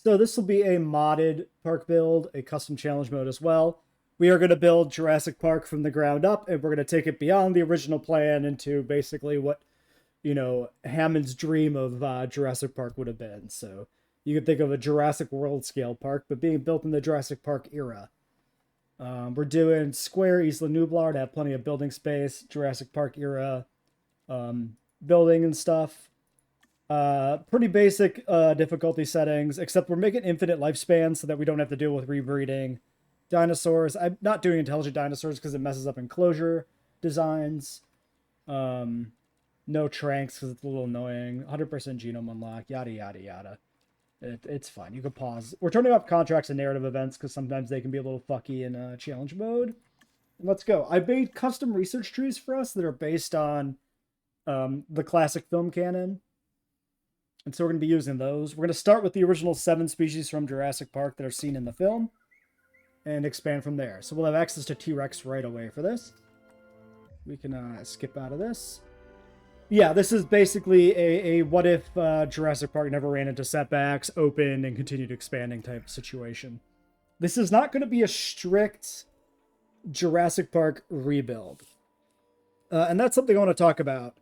So this will be a modded park build, a custom challenge mode as well. We are going to build Jurassic Park from the ground up, and we're going to take it beyond the original plan into basically what, Hammond's dream of Jurassic Park would have been. So you could think of a Jurassic World scale park, but being built in the Jurassic Park era. We're doing Square Isla Nublar to have plenty of building space, Jurassic Park era building and stuff. Pretty basic difficulty settings, except we're making infinite lifespan so that we don't have to deal with rebreeding dinosaurs. I'm not doing intelligent dinosaurs because it messes up enclosure designs. No tranks because it's a little annoying. 100% genome unlock, yada, yada, yada. It's fine. You can pause. We're turning off contracts and narrative events because sometimes they can be a little fucky in challenge mode. Let's go. I made custom research trees for us that are based on the classic film canon. And so we're going to be using those. We're going to start with the original 7 species from Jurassic Park that are seen in the film and expand from there. So we'll have access to T-Rex right away for this. We can skip out of this. Yeah, this is basically a what if Jurassic Park never ran into setbacks, opened, and continued expanding type situation. This is not going to be a strict Jurassic Park rebuild. And that's something I want to talk about.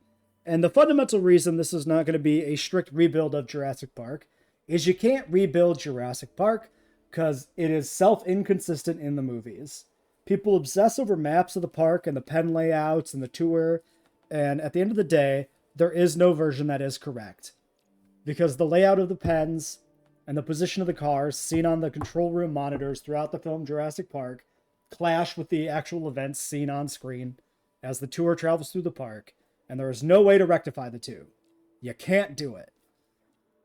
And the fundamental reason this is not going to be a strict rebuild of Jurassic Park is you can't rebuild Jurassic Park because it is self-inconsistent in the movies. People obsess over maps of the park and the pen layouts and the tour, and at the end of the day, there is no version that is correct. Because the layout of the pens and the position of the cars seen on the control room monitors throughout the film Jurassic Park clash with the actual events seen on screen as the tour travels through the park. And there is no way to rectify the two. You can't do it.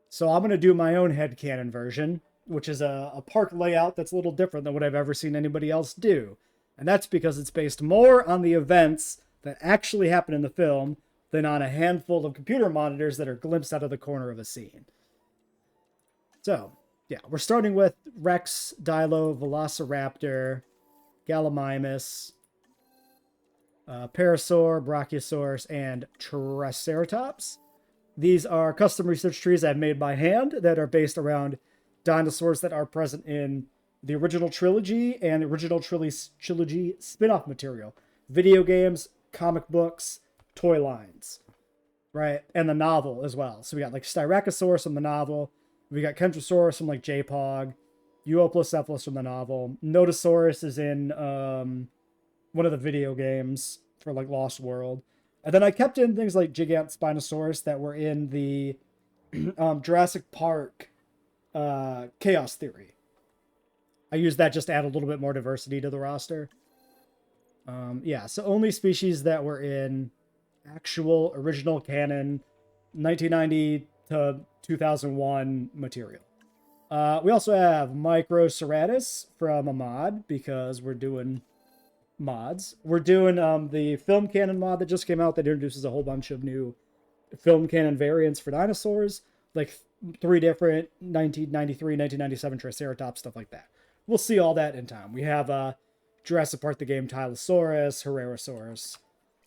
So I'm going to do my own headcanon version, which is a park layout that's a little different than what I've ever seen anybody else do. And that's because it's based more on the events that actually happen in the film than on a handful of computer monitors that are glimpsed out of the corner of a scene. So, yeah, we're starting with Rex, Dilo, Velociraptor, Gallimimus, Parasaur, Brachiosaurus, and Triceratops. These are custom research trees I've made by hand that are based around dinosaurs that are present in the original trilogy and the original trilogy spin-off material. Video games, comic books, toy lines, right? And the novel as well. So we got like Styracosaurus from the novel. We got Kentrosaurus from like J-Pog. Euoplocephalus from the novel. Notosaurus is in one of the video games for like Lost World. And then I kept in things like Gigant Spinosaurus that were in the Jurassic Park Chaos Theory. I used that just to add a little bit more diversity to the roster. Yeah, so only species that were in actual original canon 1990 to 2001 material. We also have Microceratus from a mod because we're doing mods. We're doing the film canon mod that just came out that introduces a whole bunch of new film canon variants for dinosaurs, like 3 different 1993, 1997 Triceratops, stuff like that. We'll see all that in time. We have Jurassic Park the game Tylosaurus, Herrerasaurus.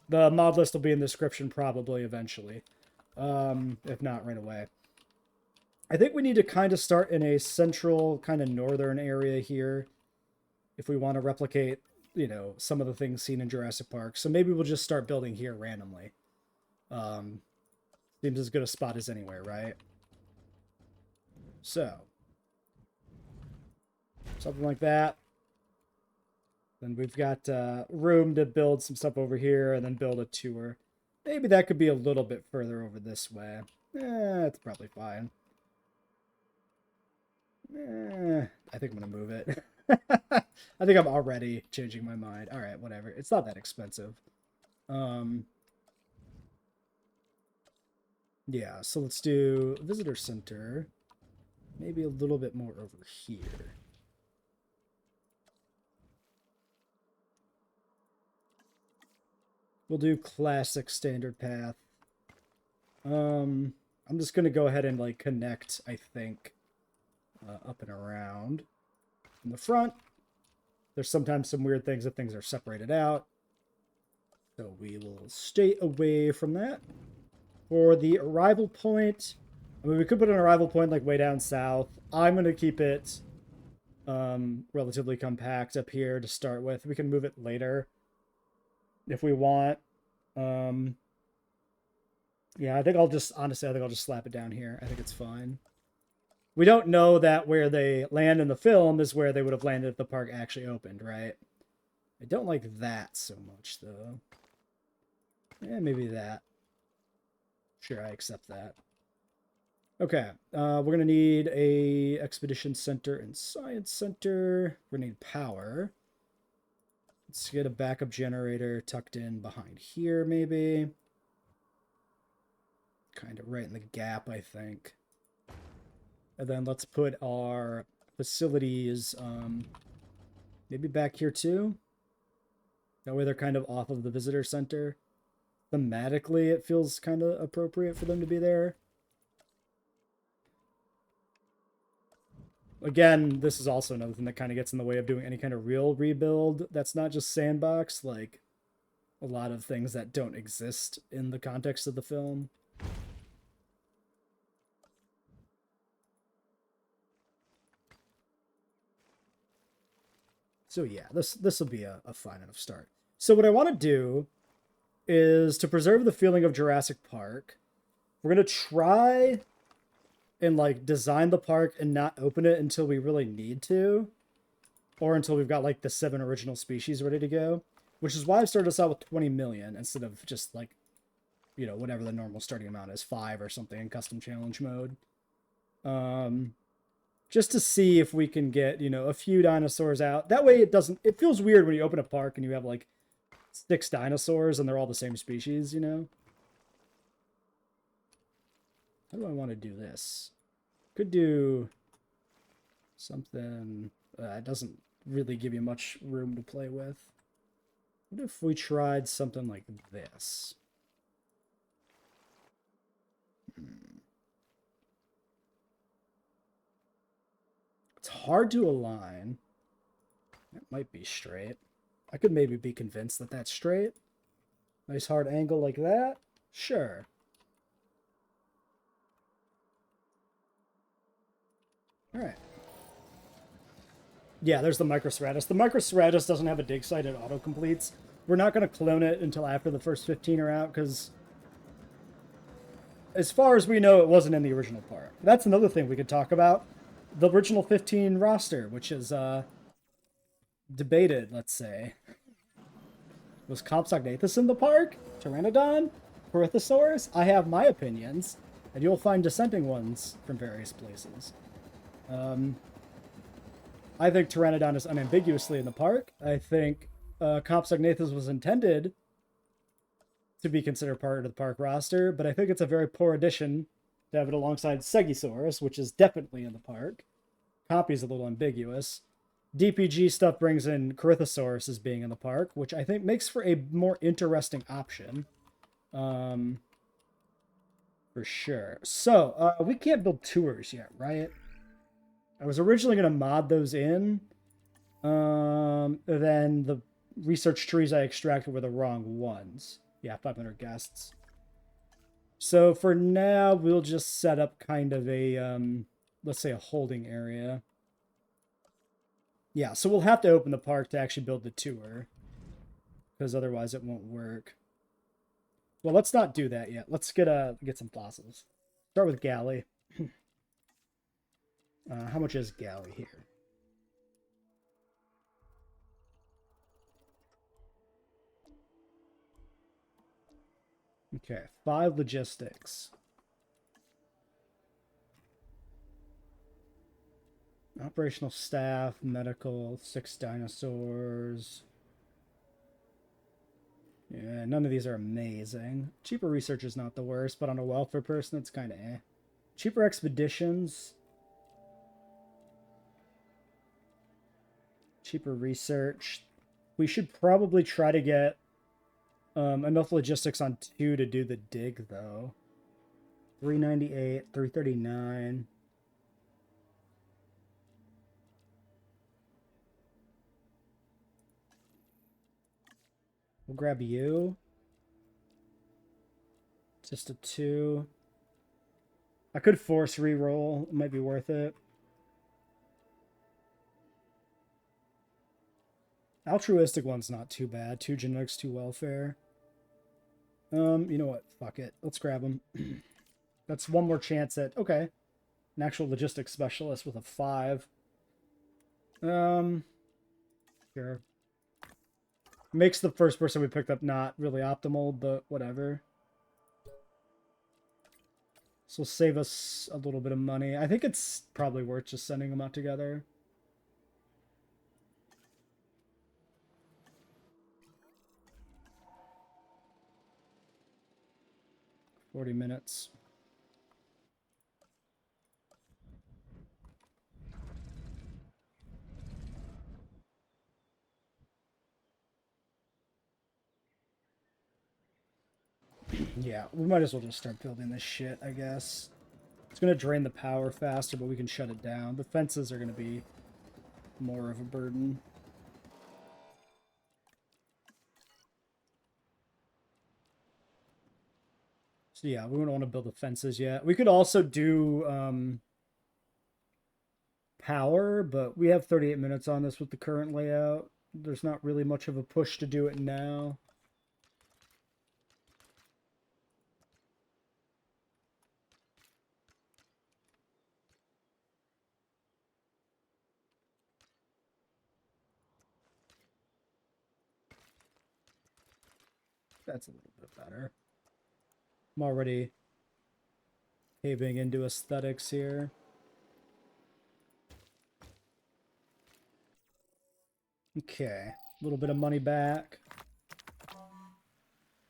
The mod list will be in the description probably eventually, if not right away. I think we need to kind of start in a central, kind of northern area here if we want to replicate, some of the things seen in Jurassic Park. So maybe we'll just start building here randomly. Seems as good a spot as anywhere, right? So, something like that. Then we've got room to build some stuff over here and then build a tour. Maybe that could be a little bit further over this way. It's probably fine. I think I'm going to move it. I think I'm already changing my mind. All right, whatever. It's not that expensive. Yeah, so let's do visitor center. Maybe a little bit more over here. We'll do classic standard path. I'm just going to go ahead and like connect, I think, up and around. In the front, there's sometimes some weird things if things are separated out. So we will stay away from that. For the arrival point, I mean, we could put an arrival point like way down south. I'm going to keep it relatively compact up here to start with. We can move it later if we want. Yeah, I think I'll just, honestly, I think I'll just slap it down here. I think it's fine. We don't know that where they land in the film is where they would have landed if the park actually opened, right? I don't like that so much, though. Yeah, maybe that. Sure, I accept that. Okay, we're going to need a expedition center and science center. We're going to need power. Let's get a backup generator tucked in behind here, maybe. Kind of right in the gap, I think. And then let's put our facilities maybe back here too. That way they're kind of off of the visitor center. Thematically, it feels kind of appropriate for them to be there. Again, this is also another thing that kind of gets in the way of doing any kind of real rebuild that's not just sandbox, like a lot of things that don't exist in the context of the film. So yeah, this will be a fine enough start. So what I want to do is to preserve the feeling of Jurassic Park. We're going to try and like design the park and not open it until we really need to, or until we've got like the 7 original species ready to go, which is why I've started us out with 20 million instead of just like, you know, whatever the normal starting amount is, 5 or something in custom challenge mode. Just to see if we can get, you know, a few dinosaurs out. That way it feels weird when you open a park and you have like 6 dinosaurs and they're all the same species, you know? How do I want to do this? Could do something that doesn't really give you much room to play with. What if we tried something like this? It's hard to align. That might be straight. I could maybe be convinced that that's straight. Nice hard angle like that. Sure. All right. Yeah, there's the Microstratus. The Microstratus doesn't have a dig site, it auto-completes. We're not going to clone it until after the first 15 are out, because as far as we know, it wasn't in the original park. That's another thing we could talk about. The original 15 roster, which is debated, let's say. Was Compsognathus in the park? Pteranodon? Corythosaurus? I have my opinions, and you'll find dissenting ones from various places. I think Pteranodon is unambiguously in the park. I think Compsognathus was intended to be considered part of the park roster, but I think it's a very poor addition to have it alongside Stegosaurus, which is definitely in the park. Compy's a little ambiguous. DPG stuff brings in Corythosaurus as being in the park, which I think makes for a more interesting option. For sure. So, we can't build tours yet, right? I was originally going to mod those in. Then the research trees I extracted were the wrong ones. Yeah, 500 guests. So for now, we'll just set up kind of a, let's say a holding area. Yeah, so we'll have to open the park to actually build the tour, because otherwise it won't work. Well, let's not do that yet. Let's get some fossils. Start with Galley. How much is Galley here? Okay, 5 logistics. Operational staff, medical, 6 dinosaurs. Yeah, none of these are amazing. Cheaper research is not the worst, but on a welfare person, it's kind of eh. Cheaper expeditions. Cheaper research. We should probably try to get enough logistics on 2 to do the dig, though. 398, 339. We'll grab you. Just a 2. I could force re-roll. It might be worth it. Altruistic one's not too bad. 2 genetics, 2 welfare. You know what? Fuck it. Let's grab them. That's one more chance at... Okay. An actual logistics specialist with a 5. Sure. Makes the first person we picked up not really optimal, but whatever. So save us a little bit of money. I think it's probably worth just sending them out together. $40 minutes. Yeah, we might as well just start building this shit, I guess. It's going to drain the power faster, but we can shut it down. The fences are going to be more of a burden. So yeah, we don't want to build the fences yet. We could also do power, but we have 38 minutes on this with the current layout. There's not really much of a push to do it now. That's a little bit better. I'm already caving into aesthetics here. Okay, a little bit of money back.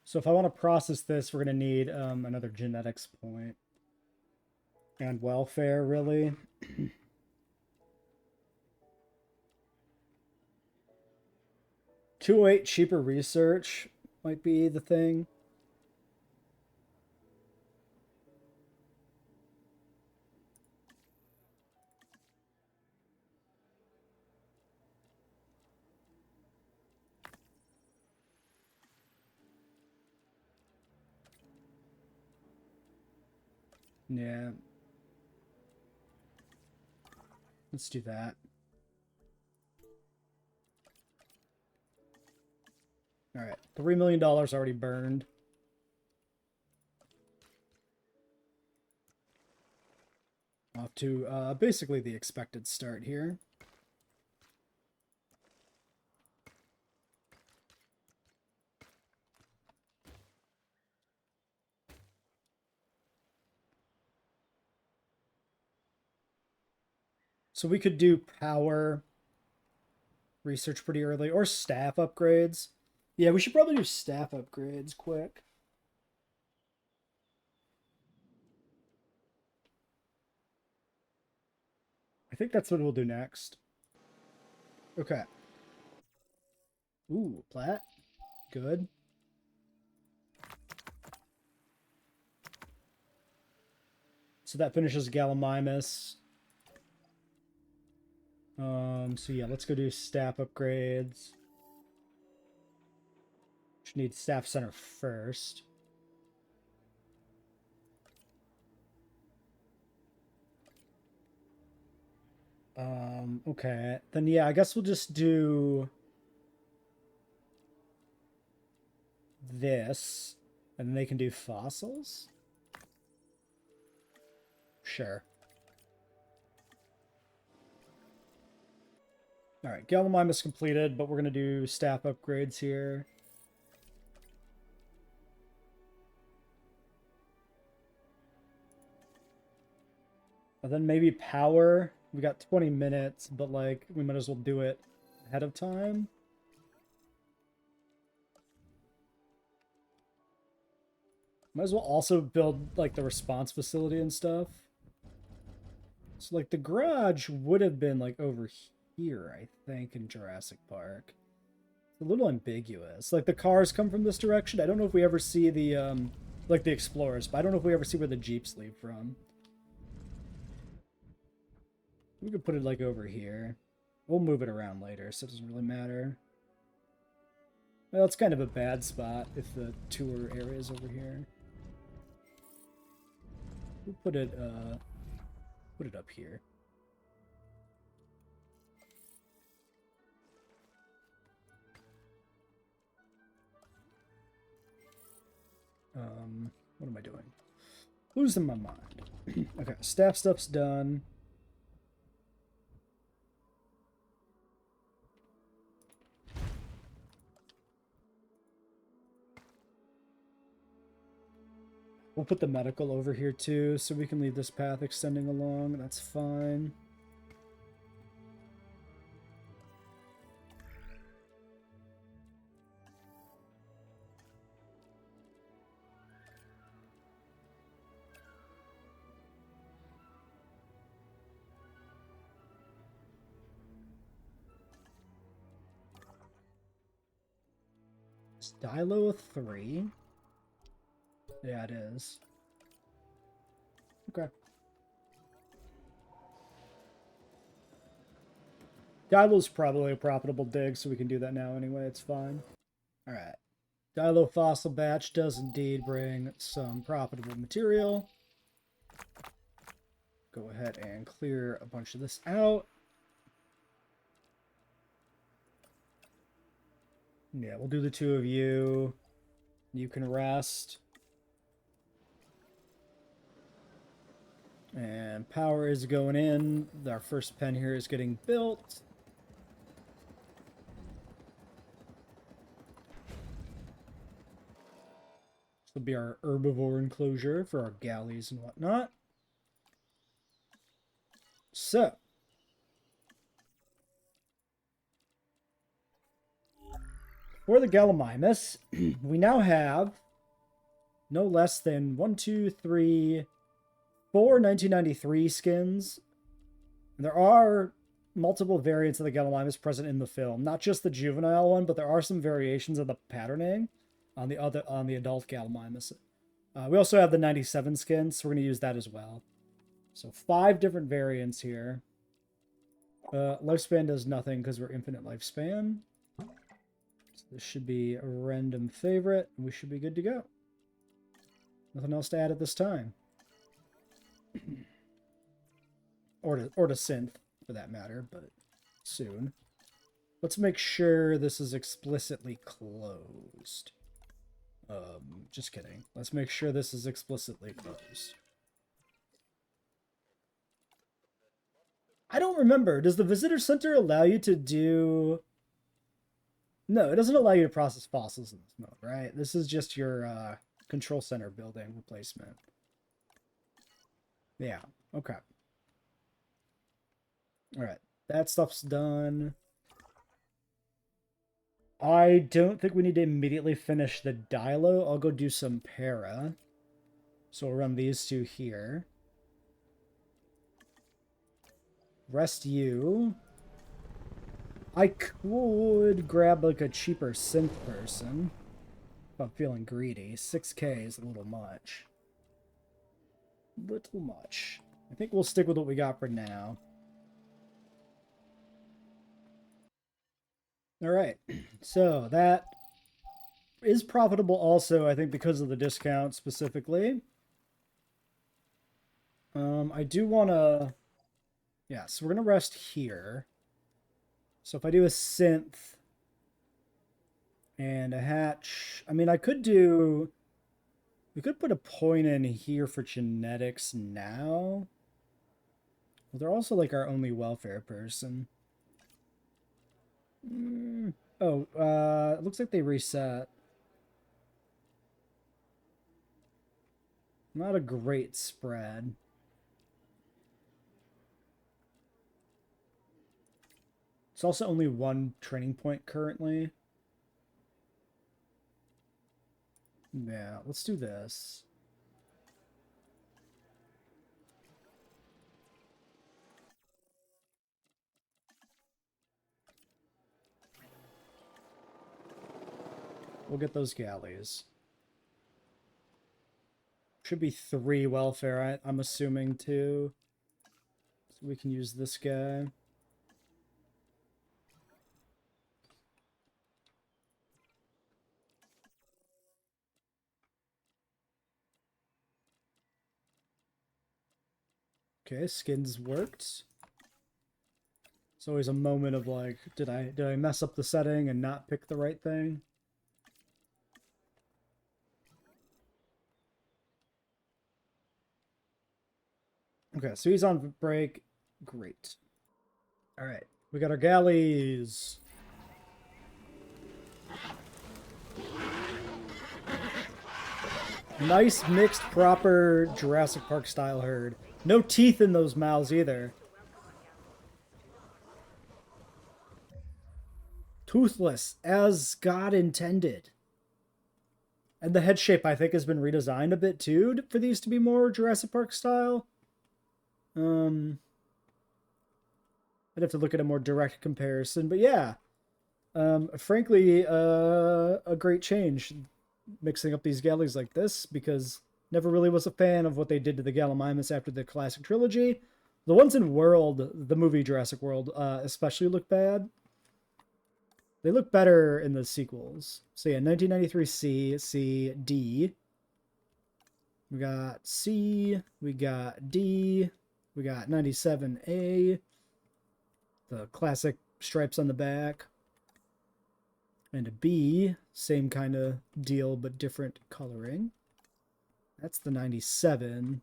So if I want to process this, we're going to need another genetics point. And welfare, really. 208 cheaper research might be the thing. Yeah. Let's do that. Alright, $3 million already burned. Off to basically the expected start here. So we could do power research pretty early, or staff upgrades. Yeah, we should probably do staff upgrades quick. I think that's what we'll do next. Okay. Ooh, plat. Good. So that finishes Gallimimus. So yeah, let's go do staff upgrades. Should need staff center first. Okay. Then yeah, I guess we'll just do this, and then they can do fossils? Sure. Alright, Gallimimus completed, but we're going to do staff upgrades here. And then maybe power. We got 20 minutes, but like, we might as well do it ahead of time. Might as well also build like the response facility and stuff. So like the garage would have been like over here, I think, in Jurassic Park. It's a little ambiguous. Like the cars come from this direction. I don't know if we ever see the like the Explorers, but I don't know if we ever see where the Jeeps leave from. We could put it like over here. We'll move it around later, so it doesn't really matter. Well, it's kind of a bad spot if the tour area is over here. We'll put it up here. What am I doing? Losing my mind. Okay, staff stuff's done. We'll put the medical over here too, so we can leave this path extending along. That's fine. Is Dilo a 3? Yeah, it is. Okay. Dilo's probably a profitable dig, so we can do that now anyway. It's fine. Alright. Dilo fossil batch does indeed bring some profitable material. Go ahead and clear a bunch of this out. Yeah, we'll do the two of you. You can rest. And power is going in. Our first pen here is getting built. This will be our herbivore enclosure for our galleys and whatnot. So, for the Gallimimus, we now have no less than 4 1993 skins. There are multiple variants of the Gallimimus present in the film, not just the juvenile one, but there are some variations of the patterning on the adult Gallimimus. We also have the 97 skin, so we're going to use that as well. So 5 different variants here. Lifespan does nothing because we're infinite lifespan. So this should be a random favorite, and we should be good to go. Nothing else to add at this time. or to synth, for that matter, but soon. Let's make sure this is explicitly closed. Just kidding. Let's make sure this is explicitly closed. I don't remember. Does the visitor center allow you to do... No, it doesn't allow you to process fossils in this mode, right? This is just your control center building replacement. Yeah, okay. Alright, that stuff's done. I don't think we need to immediately finish the Dilo. I'll go do some para. So we'll run these two here. Rest you. I could grab like a cheaper synth person if I'm feeling greedy. 6K is a little much. Little much. I think we'll stick with what we got for now. Alright, so that is profitable also, I think, because of the discount specifically. I do want to... Yeah, so we're going to rest here. So if I do a synth and a hatch... I mean, I could do... We could put a point in here for genetics now. Well, they're also like our only welfare person. It looks like they reset. Not a great spread. It's also only 1 training point currently. Yeah, let's do this. We'll get those galleys. Should be 3 welfare, I'm assuming, too. So we can use this guy. Okay, skins worked. It's always a moment of like, did I mess up the setting and not pick the right thing? Okay, so he's on break. Great. All right, we got our galleys. Nice mixed, proper Jurassic Park style herd. No teeth in those mouths either. Toothless, as God intended. And the head shape, I think, has been redesigned a bit too for these to be more Jurassic Park style. I'd have to look at a more direct comparison, but yeah. Frankly, a great change mixing up these galleys like this, because never really was a fan of what they did to the Gallimimus after the classic trilogy. The ones in World, the movie Jurassic World, especially look bad. They look better in the sequels. So yeah, 1993 C, C, D. We got C, we got D, we got 97A. The classic stripes on the back. And a B, same kind of deal, but different coloring. That's the 97.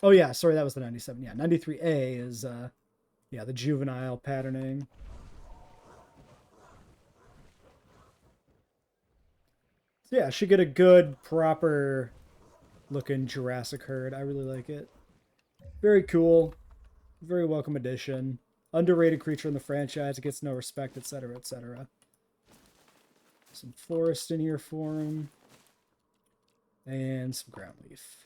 Oh yeah, sorry, that was the 97. Yeah, 93A is, yeah, the juvenile patterning. So yeah, should get a good, proper looking Jurassic herd. I really like it. Very cool. Very welcome addition. Underrated creature in the franchise. It gets no respect, etc., etc. Some forest in here for him. And some ground leaf.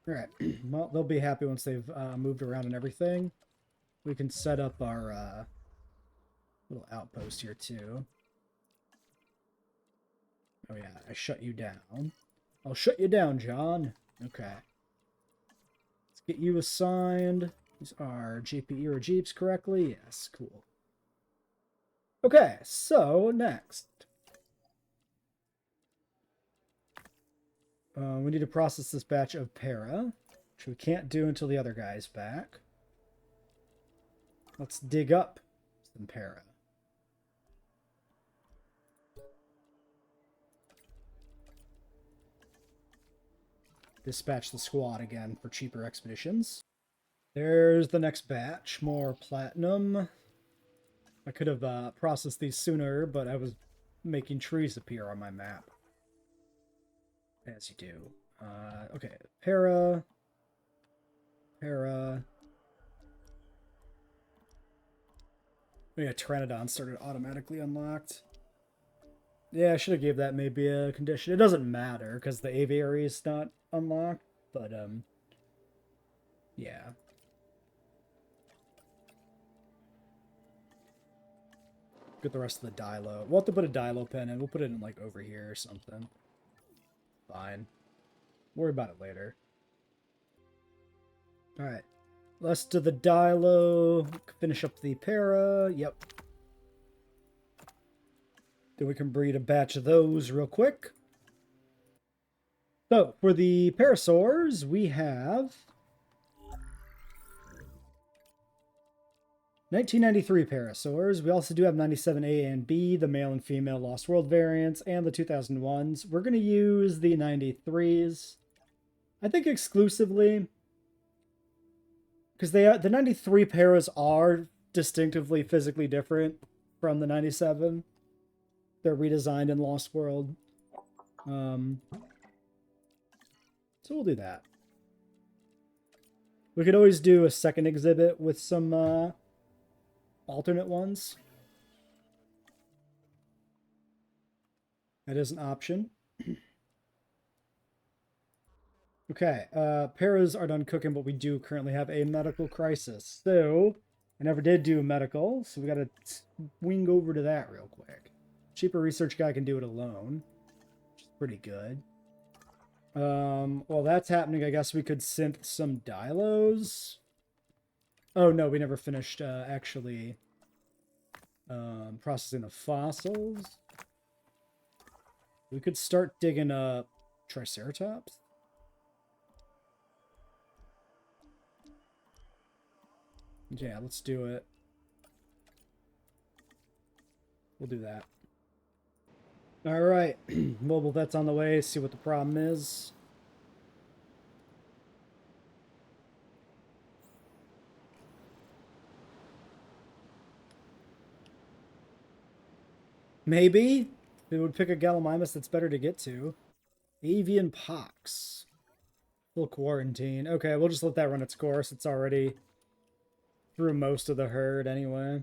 Alright, well, they'll be happy once they've moved around and everything. We can set up our little outpost here, too. Oh, yeah, I shut you down. I'll shut you down, John. Okay. Let's get you assigned. These are JPE or Jeeps correctly? Yes, cool. Okay, so next. We need to process this batch of para, which we can't do until the other guy's back. Let's dig up some para. Dispatch the squad again for cheaper expeditions. There's the next batch, more platinum. I could have processed these sooner, but I was making trees appear on my map. As you do. Okay, para. Oh yeah, Pteranodon started automatically unlocked. Yeah, I should have gave that maybe a condition. It doesn't matter, because the aviary is not unlocked, but, yeah. Get the rest of the Dilo. We'll have to put a Dilo pen in. We'll put it in, like, over here or something. Fine. Worry about it later. Alright. Let's do the Dilo. Finish up the para. Yep. Then we can breed a batch of those real quick. So, for the parasaurs, we have 1993 parasaurs. We also do have 97A and B, the male and female Lost World variants, and the 2001s. We're going to use the 93s, I think exclusively, because the 93 paras are distinctively physically different from the 97. They're redesigned in Lost World. So we'll do that. We could always do a second exhibit with some alternate ones. That is an option. Okay, paras are done cooking, but we do currently have a medical crisis. So, I never did do a medical, so we gotta wing over to that real quick. Cheaper research guy can do it alone, which is pretty good. While that's happening, I guess we could synth some dilos. Oh no, we never finished actually processing the fossils. We could start digging up Triceratops. Yeah, let's do it. We'll do that. Alright, mobile vet's on the way, see what the problem is. Maybe it would pick a Gallimimus that's better to get to. Avian pox. Full quarantine. Okay, we'll just let that run its course. It's already through most of the herd anyway.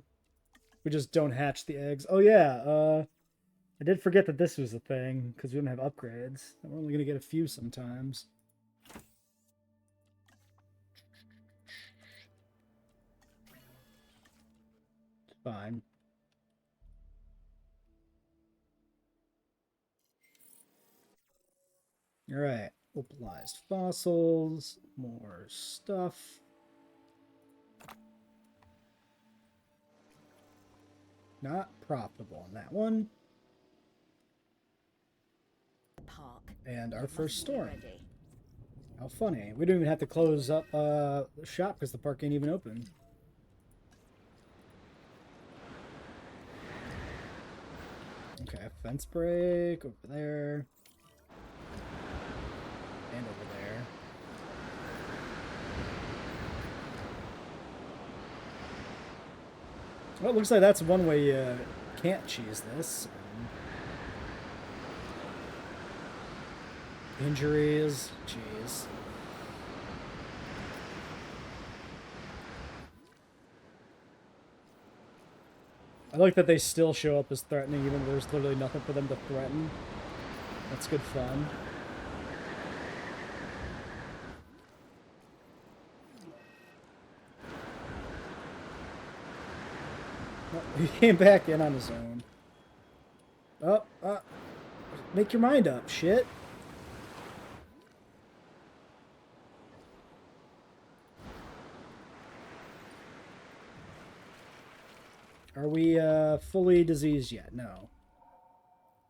We just don't hatch the eggs. Oh yeah, I did forget that this was a thing, because we don't have upgrades. We're only going to get a few sometimes. It's fine. Alright, localized fossils, more stuff. Not profitable on that one. And our first storm. How funny. We don't even have to close up the shop because the park ain't even open. Okay, fence break over there. And over there. Well, it looks like that's one way you can't cheese this. Injuries, jeez. I like that they still show up as threatening even though there's literally nothing for them to threaten. That's good fun. Oh, he came back in on his own. Oh, make your mind up, shit. Are we fully diseased yet? No.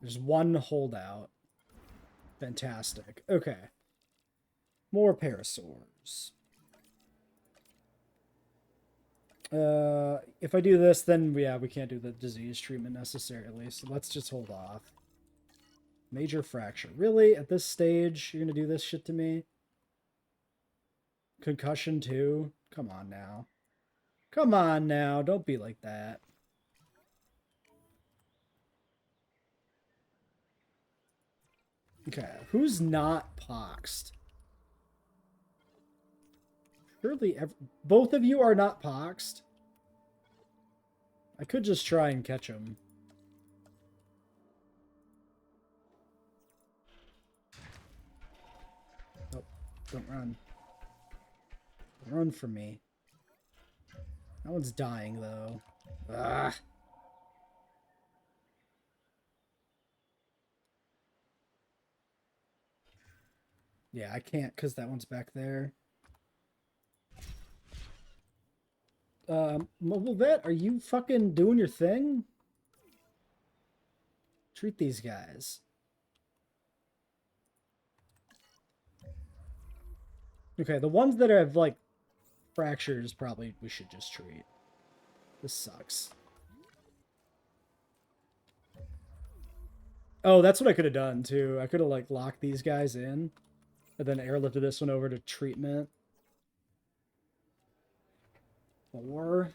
There's one holdout. Fantastic. Okay. More parasaurs. If I do this, then yeah, we can't do the disease treatment necessarily, so let's just hold off. Major fracture. Really? At this stage, you're gonna do this shit to me? Concussion too? Come on now. Come on now, don't be like that. Okay, who's not poxed? Surely both of you are not poxed. I could just try and catch them. Oh, don't run. Don't run from me. That one's dying, though. Ah. Yeah, I can't because that one's back there. Mobile vet, are you fucking doing your thing? Treat these guys. Okay, the ones that have, like, fractures probably we should just treat. This sucks. Oh, that's what I could have done, too. I could have, like, locked these guys in. And then airlifted this one over to treatment. 4.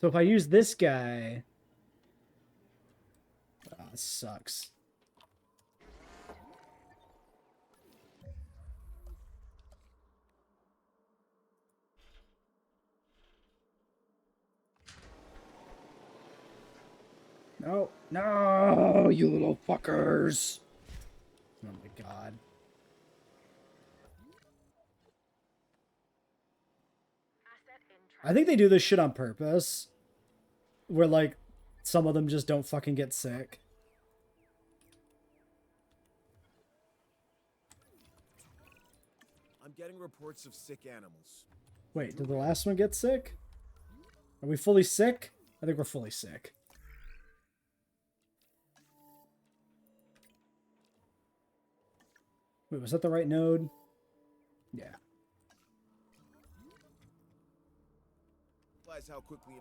So if I use this guy... Ah, this sucks. No, no, you little fuckers. Oh my god. I think they do this shit on purpose. Where, like, some of them just don't fucking get sick. I'm getting reports of sick animals. Wait, did the last one get sick? Are we fully sick? I think we're fully sick. Wait, was that the right node? Yeah.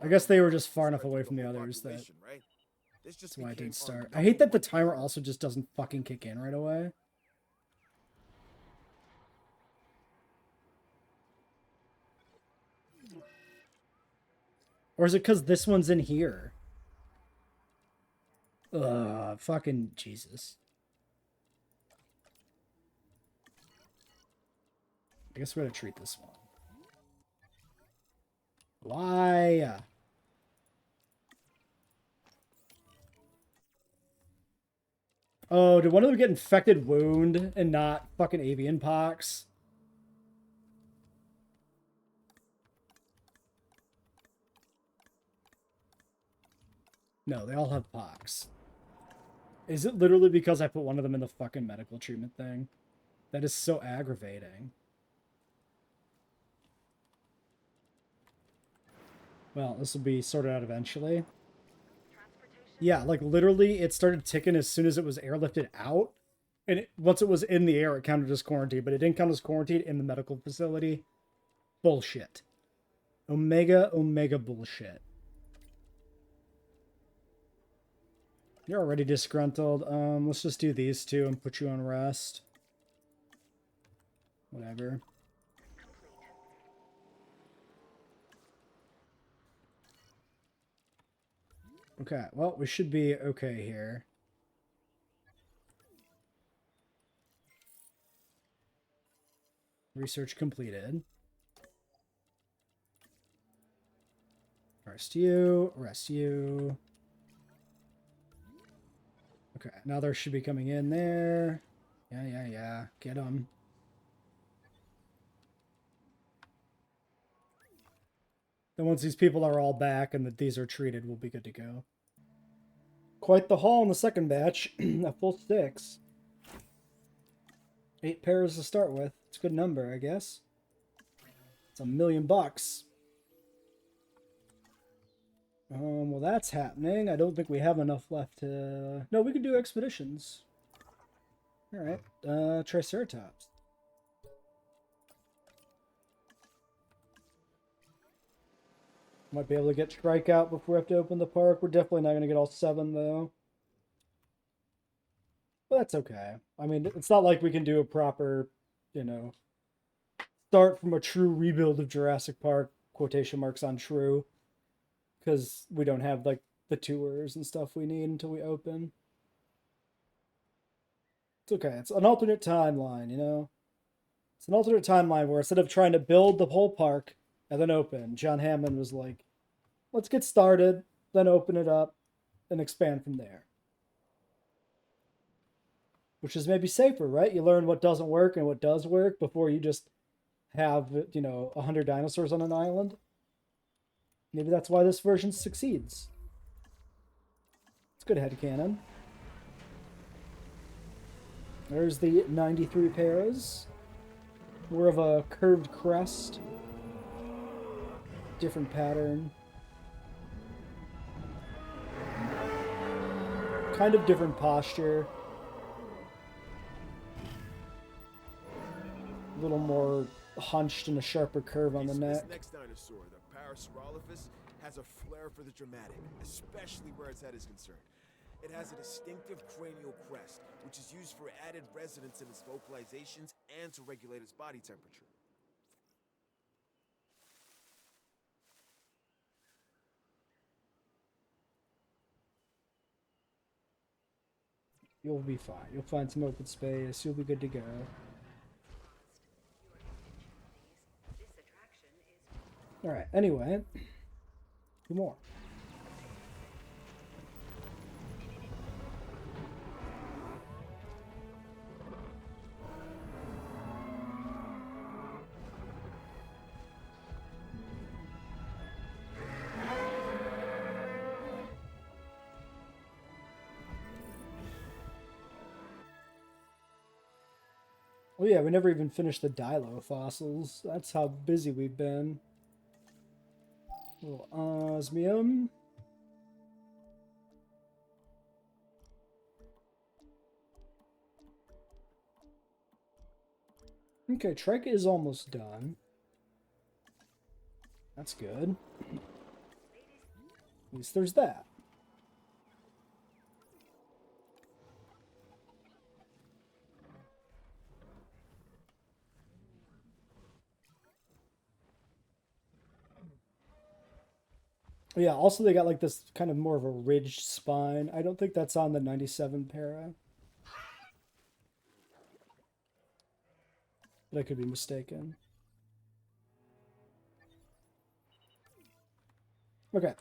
I guess they were just far enough away from the others that that's why I didn't start. I hate that the timer also just doesn't fucking kick in right away. Or is it because this one's in here? Ugh, fucking Jesus. I guess we're gonna treat this one. Why? Oh, did one of them get infected wound and not fucking avian pox? No, they all have pox. Is it literally because I put one of them in the fucking medical treatment thing? That is so aggravating. Well, this will be sorted out eventually. Yeah, like literally it started ticking as soon as it was airlifted out. And once it was in the air, it counted as quarantine, but it didn't count as quarantine in the medical facility. Bullshit. Omega bullshit. You're already disgruntled. Let's just do these two and put you on rest. Whatever. Okay, well, we should be okay here. Research completed. Rest you, rest you. Okay, now there should be coming in there. Yeah. Get them. Then once these people are all back and that these are treated, we'll be good to go. Quite the haul in the second batch. A full 6. 8 pairs to start with. It's a good number, I guess. It's $1 million. Well, that's happening. I don't think we have enough left to... No, we can do expeditions. Alright. Triceratops. Might be able to get strikeout before we have to open the park. We're definitely not going to get all 7, though. But that's okay. I mean, it's not like we can do a proper, you know, start from a true rebuild of Jurassic Park, quotation marks on true, because we don't have, like, the tours and stuff we need until we open. It's okay. It's an alternate timeline, you know? It's an alternate timeline where instead of trying to build the whole park and then open, John Hammond was like, let's get started, then open it up, and expand from there. Which is maybe safer, right? You learn what doesn't work and what does work before you just have, you know, 100 dinosaurs on an island. Maybe that's why this version succeeds. It's good headcanon. There's the 93 pairs. More of a curved crest. Different pattern. Kind of different posture. A little more hunched and a sharper curve on the neck. This next dinosaur, the Parasaurolophus, has a flair for the dramatic, especially where its head is concerned. It has a distinctive cranial crest, which is used for added resonance in its vocalizations and to regulate its body temperature. You'll be fine. You'll find some open space. You'll be good to go. Alright, anyway. 2 more. Oh yeah, we never even finished the Dilophosaurus. That's how busy we've been. Little osmium. Okay, Trek is almost done. That's good. At least there's that. Yeah, also they got like this kind of more of a ridged spine. I don't think that's on the 97 para. But I could be mistaken. Okay.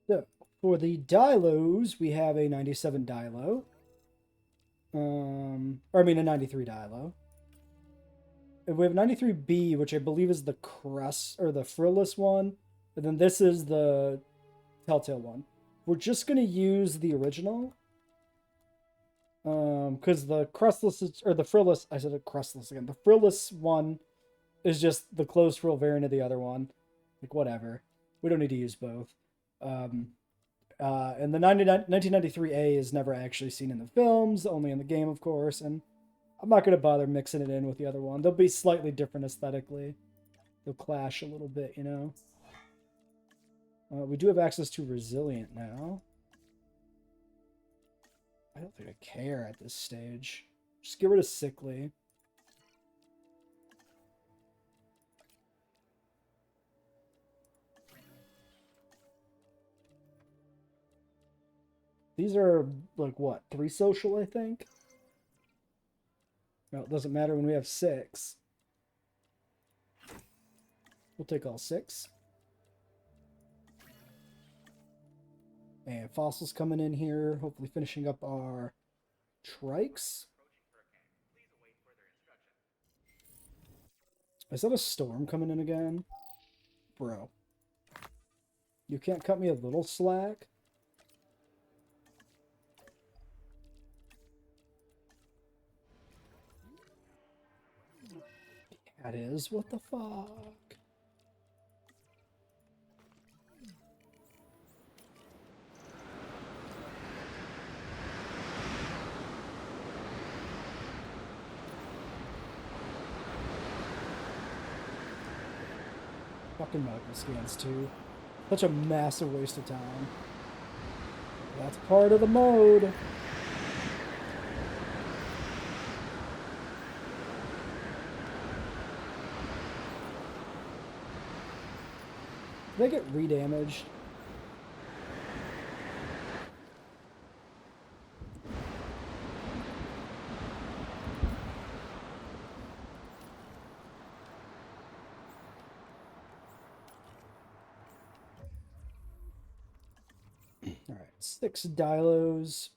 So, for the Dilos, we have a 97 Dilo. Or I mean a 93 Dilo. And we have 93B, which I believe is the crust, or the frillless one. And then this is the telltale one. We're just going to use the original. Because the crustless, or the frillless, I said crustless again. The frillless one is just the closed frill variant of the other one. Like, whatever. We don't need to use both. And the 1993A is never actually seen in the films, only in the game, of course. And I'm not going to bother mixing it in with the other one. They'll be slightly different aesthetically. They'll clash a little bit, you know. We do have access to Resilient now. I don't think I care at this stage. Just get rid of Sickly. These are, like, what? 3 social, I think? No, it doesn't matter when we have 6. We'll take all 6. And fossils coming in here, hopefully finishing up our trikes. Is that a storm coming in again? Bro. You can't cut me a little slack? That is, what the fuck? Fucking medical scans too. Such a massive waste of time. That's part of the mode. Did I get redamaged? Alright, 6 Dilos.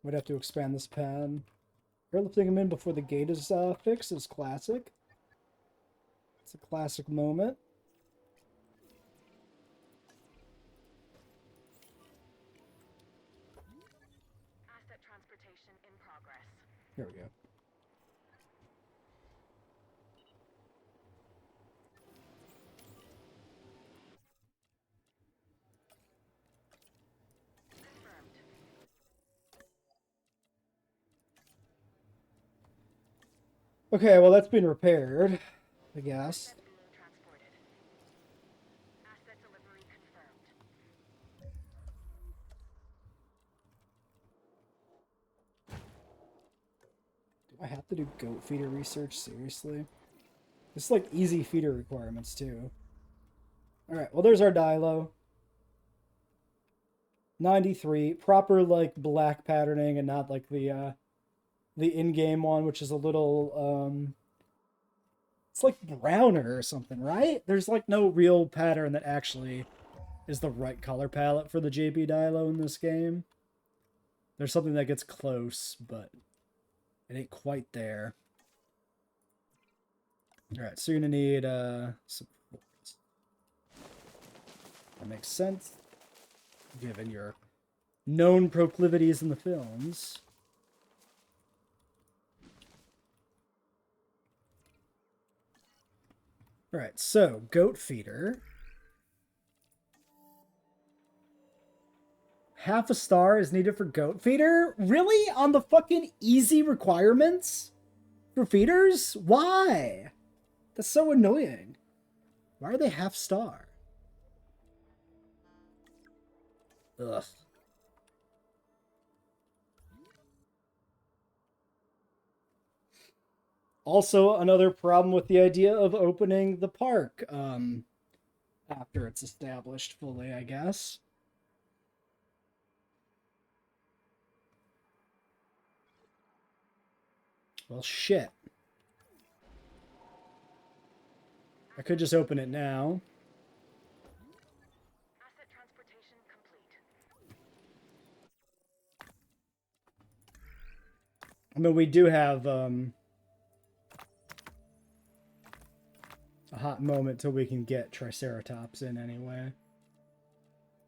Would have to expand this pen. Airlifting him in before the gate is fixed is classic. It's a classic moment. Asset transportation in progress. Here we go. Confirmed. Okay, well that's been repaired, I guess. Asset being transported. Asset delivery confirmed. Do I have to do goat feeder research? Seriously? It's like easy feeder requirements too. Alright, well there's our Dilo. 93. Proper like black patterning and not like the in-game one, which is a little it's like browner or something, right? There's like no real pattern that actually is the right color palette for the JP Dilo in this game. There's something that gets close, but it ain't quite there. Alright, so you're gonna need some points. That makes sense, given your known proclivities in the films. All right, so goat feeder. Half a star is needed for goat feeder? Really? On the fucking easy requirements for feeders? Why? That's so annoying. Why are they half star? Ugh. Also, another problem with the idea of opening the park after it's established fully, I guess. Well, shit. I could just open it now. Asset transportation complete. I mean, we do have a hot moment till we can get Triceratops in anyway.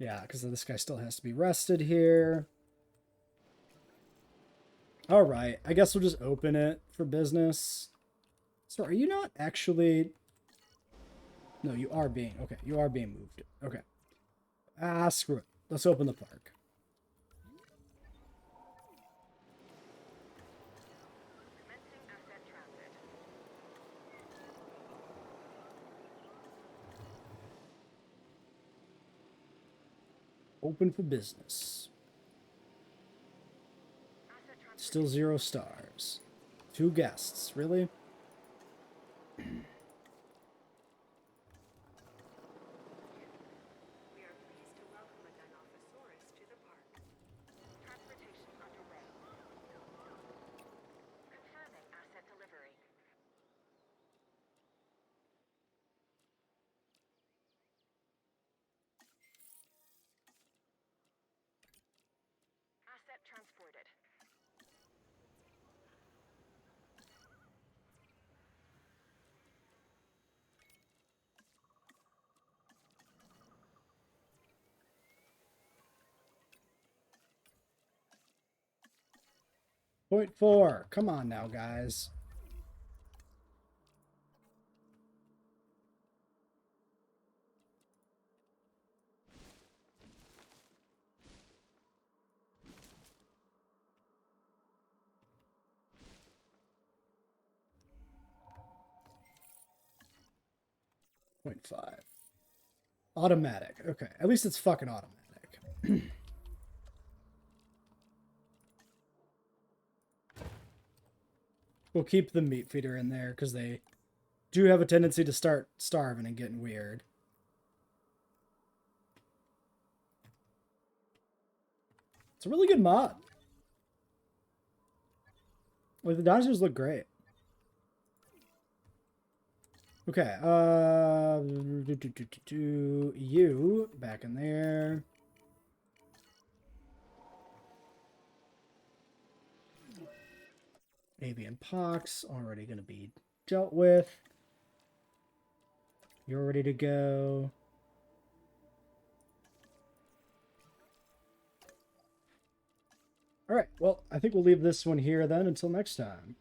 Yeah, because this guy still has to be rested here. All right, I guess we'll just open it for business. So are you not actually... No, you are being... Okay, you are being moved. Okay. Ah, screw it. Let's open the park. Commencing asset transit. Open for business. Asset transit. Still 0 stars. 2 guests. Really? We are pleased to welcome a Dilophosaurus to the park. Transportation underway. Confirming asset delivery. Asset transported. Point 4. Come on now, guys. Point 5. Automatic. Okay, at least it's fucking automatic. We'll keep the meat feeder in there because they do have a tendency to start starving and getting weird. It's a really good mod. Like, the dinosaurs look great. Okay, you back in there. Avian pox already going to be dealt with. You're ready to go. All right, well, I think we'll leave this one here then until next time.